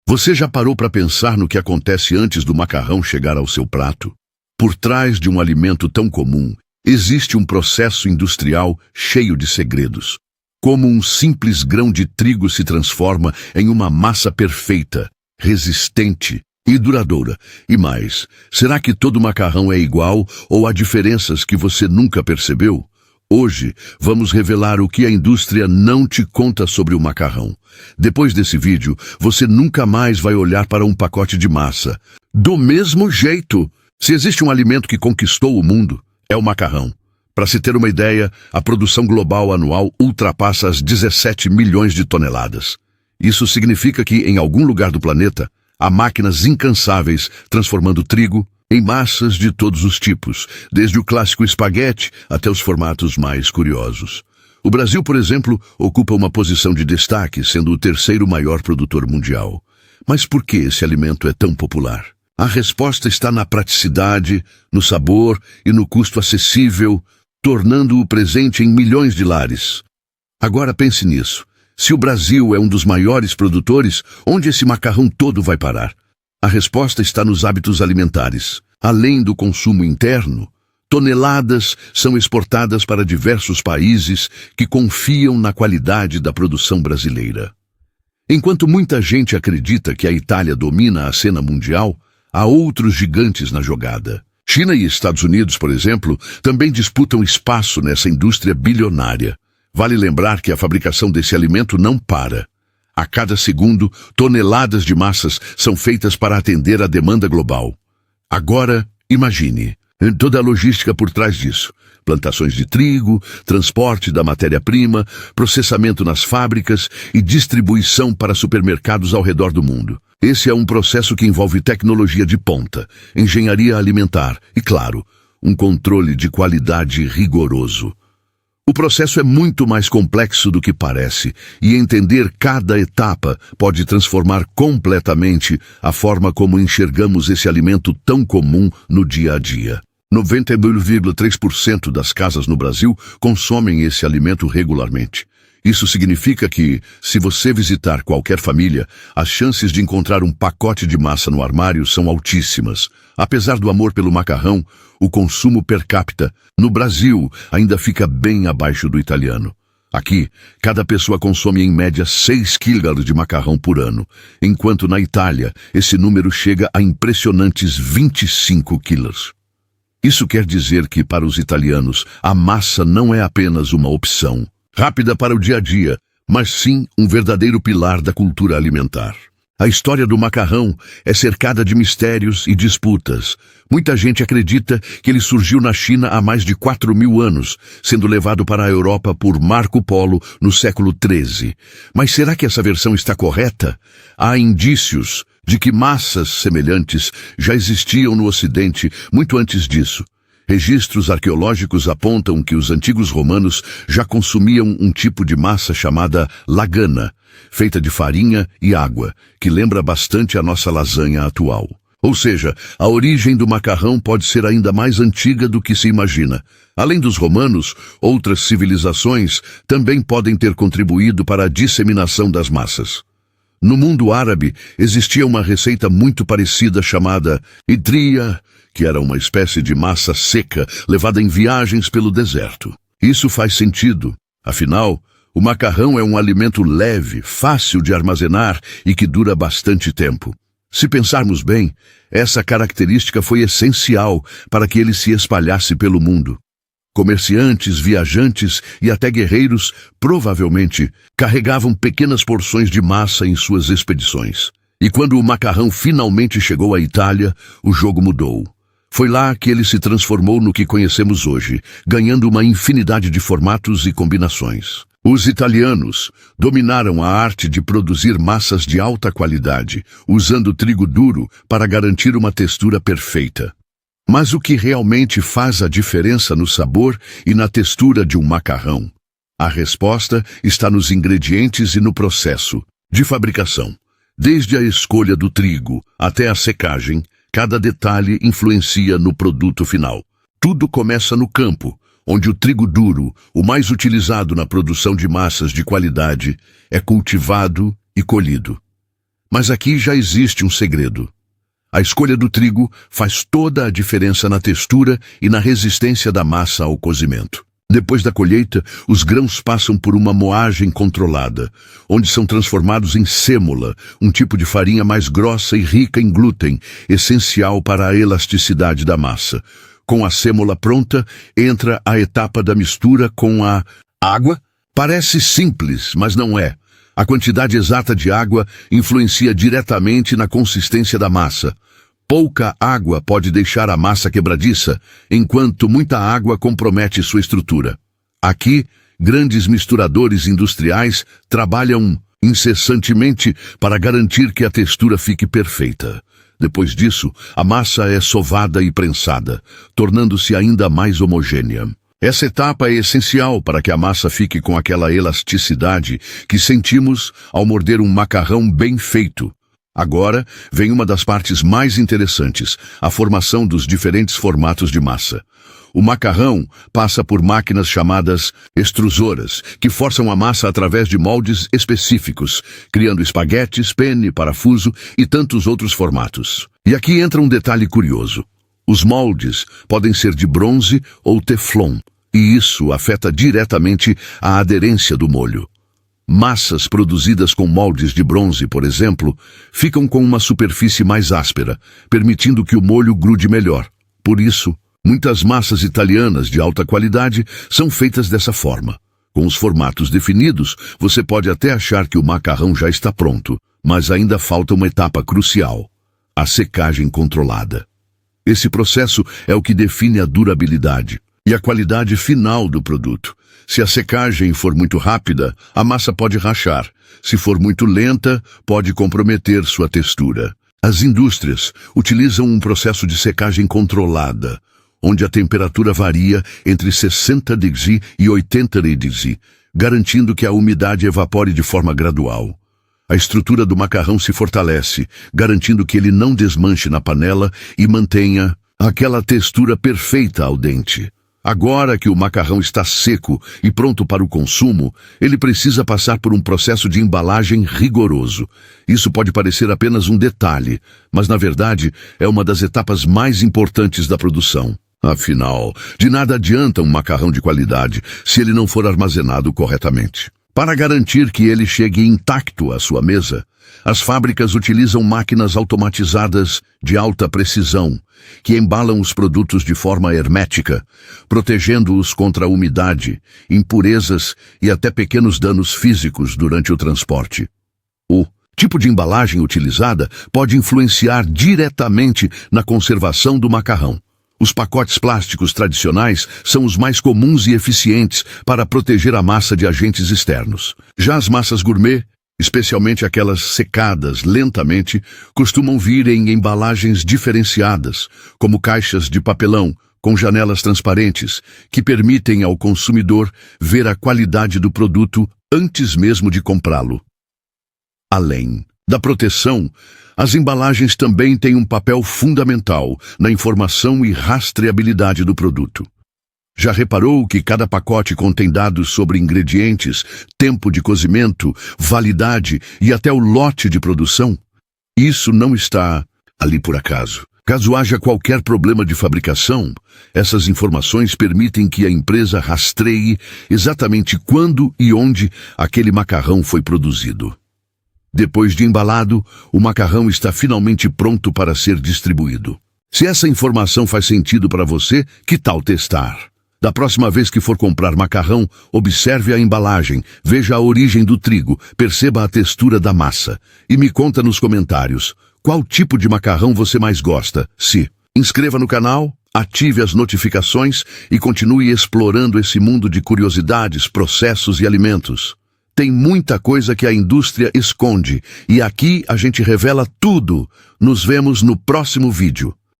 Você já parou para pensar no que acontece antes do macarrão chegar ao seu prato? Por trás de um alimento tão comum, existe um processo industrial cheio de segredos. Como um simples grão de trigo se transforma em uma massa perfeita, resistente e duradoura. E mais, será que todo macarrão é igual ou há diferenças que você nunca percebeu? Hoje, vamos revelar o que a indústria não te conta sobre o macarrão. Depois desse vídeo, você nunca mais vai olhar para um pacote de massa do mesmo jeito. Se existe um alimento que conquistou o mundo, é o macarrão. Para se ter uma ideia, a produção global anual ultrapassa as 17 milhões de toneladas. Isso significa que, em algum lugar do planeta, há máquinas incansáveis transformando trigo em massas de todos os tipos, desde o clássico espaguete até os formatos mais curiosos. O Brasil, por exemplo, ocupa uma posição de destaque, sendo o terceiro maior produtor mundial. Mas por que esse alimento é tão popular? A resposta está na praticidade, no sabor e no custo acessível, tornando-o presente em milhões de lares. Agora pense nisso. Se o Brasil é um dos maiores produtores, onde esse macarrão todo vai parar? A resposta está nos hábitos alimentares. Além do consumo interno, toneladas são exportadas para diversos países que confiam na qualidade da produção brasileira. Enquanto muita gente acredita que a Itália domina a cena mundial, há outros gigantes na jogada. China e Estados Unidos, por exemplo, também disputam espaço nessa indústria bilionária. Vale lembrar que a fabricação desse alimento não para. A cada segundo, toneladas de massas são feitas para atender a demanda global. Agora, imagine toda a logística por trás disso. Plantações de trigo, transporte da matéria-prima, processamento nas fábricas e distribuição para supermercados ao redor do mundo. Esse é um processo que envolve tecnologia de ponta, engenharia alimentar e, claro, um controle de qualidade rigoroso. O processo é muito mais complexo do que parece, e entender cada etapa pode transformar completamente a forma como enxergamos esse alimento tão comum no dia a dia. 99,3% das casas no Brasil consomem esse alimento regularmente. Isso significa que, se você visitar qualquer família, as chances de encontrar um pacote de massa no armário são altíssimas. Apesar do amor pelo macarrão, o consumo per capita no Brasil ainda fica bem abaixo do italiano. Aqui, cada pessoa consome em média 6 quilos de macarrão por ano, enquanto na Itália esse número chega a impressionantes 25 quilos. Isso quer dizer que, para os italianos, a massa não é apenas uma opção rápida para o dia a dia, mas sim um verdadeiro pilar da cultura alimentar. A história do macarrão é cercada de mistérios e disputas. Muita gente acredita que ele surgiu na China há mais de 4.000 anos, sendo levado para a Europa por Marco Polo no século XIII. Mas será que essa versão está correta? Há indícios de que massas semelhantes já existiam no Ocidente muito antes disso. Registros arqueológicos apontam que os antigos romanos já consumiam um tipo de massa chamada lagana, feita de farinha e água, que lembra bastante a nossa lasanha atual. Ou seja, a origem do macarrão pode ser ainda mais antiga do que se imagina. Além dos romanos, outras civilizações também podem ter contribuído para a disseminação das massas. No mundo árabe, existia uma receita muito parecida chamada idria, que era uma espécie de massa seca levada em viagens pelo deserto. Isso faz sentido. Afinal, o macarrão é um alimento leve, fácil de armazenar e que dura bastante tempo. Se pensarmos bem, essa característica foi essencial para que ele se espalhasse pelo mundo. Comerciantes, viajantes e até guerreiros provavelmente carregavam pequenas porções de massa em suas expedições. E quando o macarrão finalmente chegou à Itália, o jogo mudou. Foi lá que ele se transformou no que conhecemos hoje, ganhando uma infinidade de formatos e combinações. Os italianos dominaram a arte de produzir massas de alta qualidade, usando trigo duro para garantir uma textura perfeita. Mas o que realmente faz a diferença no sabor e na textura de um macarrão? A resposta está nos ingredientes e no processo de fabricação. Desde a escolha do trigo até a secagem, cada detalhe influencia no produto final. Tudo começa no campo, onde o trigo duro, o mais utilizado na produção de massas de qualidade, é cultivado e colhido. Mas aqui já existe um segredo. A escolha do trigo faz toda a diferença na textura e na resistência da massa ao cozimento. Depois da colheita, os grãos passam por uma moagem controlada, onde são transformados em sêmola, um tipo de farinha mais grossa e rica em glúten, essencial para a elasticidade da massa. Com a sêmola pronta, entra a etapa da mistura com a água. Parece simples, mas não é. A quantidade exata de água influencia diretamente na consistência da massa. Pouca água pode deixar a massa quebradiça, enquanto muita água compromete sua estrutura. Aqui, grandes misturadores industriais trabalham incessantemente para garantir que a textura fique perfeita. Depois disso, a massa é sovada e prensada, tornando-se ainda mais homogênea. Essa etapa é essencial para que a massa fique com aquela elasticidade que sentimos ao morder um macarrão bem feito. Agora vem uma das partes mais interessantes, a formação dos diferentes formatos de massa. O macarrão passa por máquinas chamadas extrusoras, que forçam a massa através de moldes específicos, criando espaguetes, penne, parafuso e tantos outros formatos. E aqui entra um detalhe curioso. Os moldes podem ser de bronze ou teflon, e isso afeta diretamente a aderência do molho. Massas produzidas com moldes de bronze, por exemplo, ficam com uma superfície mais áspera, permitindo que o molho grude melhor. Por isso, muitas massas italianas de alta qualidade são feitas dessa forma. Com os formatos definidos, você pode até achar que o macarrão já está pronto, mas ainda falta uma etapa crucial: a secagem controlada. Esse processo é o que define a durabilidade e a qualidade final do produto. Se a secagem for muito rápida, a massa pode rachar. Se for muito lenta, pode comprometer sua textura. As indústrias utilizam um processo de secagem controlada, onde a temperatura varia entre 60 degrees e 80 degrees, garantindo que a umidade evapore de forma gradual. A estrutura do macarrão se fortalece, garantindo que ele não desmanche na panela e mantenha aquela textura perfeita ao dente. Agora que o macarrão está seco e pronto para o consumo, ele precisa passar por um processo de embalagem rigoroso. Isso pode parecer apenas um detalhe, mas na verdade é uma das etapas mais importantes da produção. Afinal, de nada adianta um macarrão de qualidade se ele não for armazenado corretamente. Para garantir que ele chegue intacto à sua mesa, as fábricas utilizam máquinas automatizadas de alta precisão, que embalam os produtos de forma hermética, protegendo-os contra a umidade, impurezas e até pequenos danos físicos durante o transporte. O tipo de embalagem utilizada pode influenciar diretamente na conservação do macarrão. Os pacotes plásticos tradicionais são os mais comuns e eficientes para proteger a massa de agentes externos. Já as massas gourmet, especialmente aquelas secadas lentamente, costumam vir em embalagens diferenciadas, como caixas de papelão com janelas transparentes, que permitem ao consumidor ver a qualidade do produto antes mesmo de comprá-lo. Além da proteção, as embalagens também têm um papel fundamental na informação e rastreabilidade do produto. Já reparou que cada pacote contém dados sobre ingredientes, tempo de cozimento, validade e até o lote de produção? Isso não está ali por acaso. Caso haja qualquer problema de fabricação, essas informações permitem que a empresa rastreie exatamente quando e onde aquele macarrão foi produzido. Depois de embalado, o macarrão está finalmente pronto para ser distribuído. Se essa informação faz sentido para você, que tal testar? Da próxima vez que for comprar macarrão, observe a embalagem, veja a origem do trigo, perceba a textura da massa e me conta nos comentários qual tipo de macarrão você mais gosta. Se inscreva no canal, ative as notificações e continue explorando esse mundo de curiosidades, processos e alimentos. Tem muita coisa que a indústria esconde e aqui a gente revela tudo. Nos vemos no próximo vídeo.